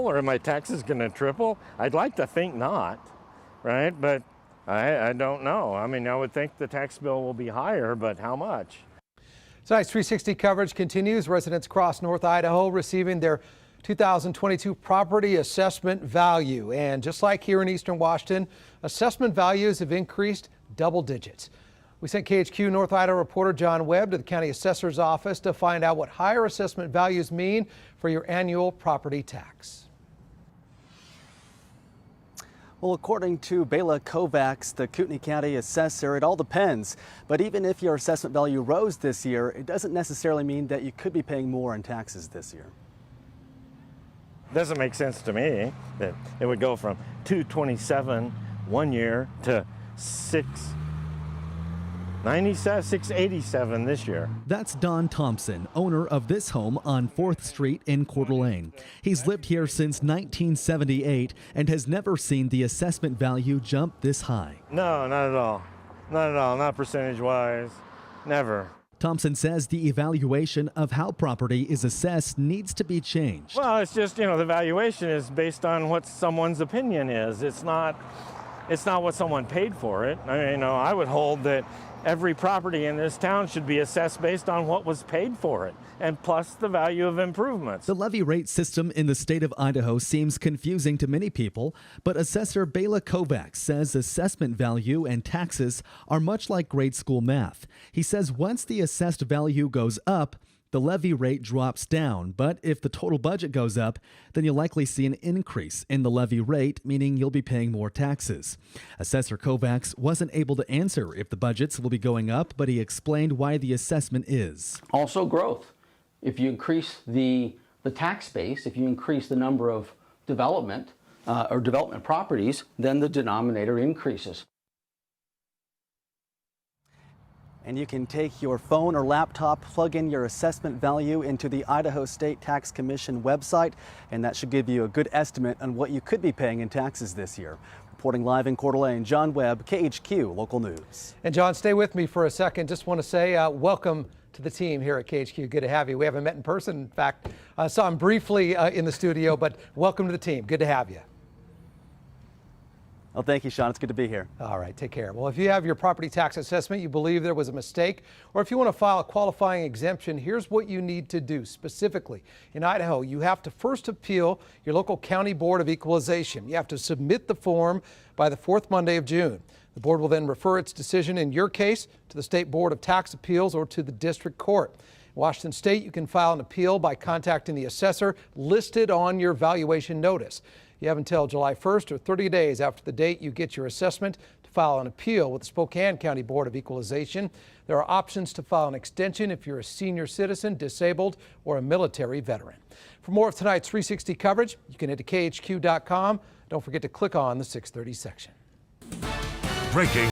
Or are my taxes going to triple? I'd like to think not, right? But I don't know. I mean, I would think the tax bill will be higher, but how much? Tonight's 360 coverage continues. Residents across North Idaho receiving their 2022 property assessment value. And just like here in Eastern Washington, assessment values have increased double digits. We sent KHQ North Idaho reporter John Webb to the county assessor's office to find out what higher assessment values mean for your annual property tax. Well, according to Bela Kovacs, the Kootenai County assessor, it all depends. But even if your assessment value rose this year, it doesn't necessarily mean that you could be paying more in taxes this year. Doesn't make sense to me that it would go from 227 one year to 687 this year. That's Don Thompson, owner of this home on 4th Street in Coeur d'Alene. He's lived here since 1978 and has never seen the assessment value jump this high. No, not at all. Not at all. Not percentage-wise. Never. Thompson says the evaluation of how property is assessed needs to be changed. Well, it's just, the valuation is based on what someone's opinion is. It's not what someone paid for it. I would hold that every property in this town should be assessed based on what was paid for it, and plus the value of improvements. The levy rate system in the state of Idaho seems confusing to many people, but assessor Bela Kovacs says assessment value and taxes are much like grade school math. He says once the assessed value goes up, the levy rate drops down, but if the total budget goes up, then you'll likely see an increase in the levy rate, meaning you'll be paying more taxes. Assessor Kovacs wasn't able to answer if the budgets will be going up, but he explained why the assessment is. Also growth. If you increase the tax base, if you increase the number of development properties, then the denominator increases. And you can take your phone or laptop, plug in your assessment value into the Idaho State Tax Commission website, and that should give you a good estimate on what you could be paying in taxes this year. Reporting live in Coeur d'Alene, John Webb, KHQ Local News. And John, stay with me for a second. Just want to say welcome to the team here at KHQ. Good to have you. We haven't met in person. In fact, I saw him briefly in the studio, but welcome to the team. Good to have you. Well, thank you, Sean. It's good to be here. All right, take care. Well, if you have your property tax assessment, you believe there was a mistake, or if you want to file a qualifying exemption, here's what you need to do. Specifically, in Idaho, you have to first appeal your local county board of equalization. You have to submit the form by the 4th Monday of June. The board will then refer its decision in your case to the State Board of Tax Appeals or to the district court. In Washington State, you can file an appeal by contacting the assessor listed on your valuation notice. You have until July 1st or 30 days after the date you get your assessment to file an appeal with the Spokane County Board of Equalization. There are options to file an extension if you're a senior citizen, disabled, or a military veteran. For more of tonight's 360 coverage, you can head to KHQ.com. Don't forget to click on the 630 section. Breaking.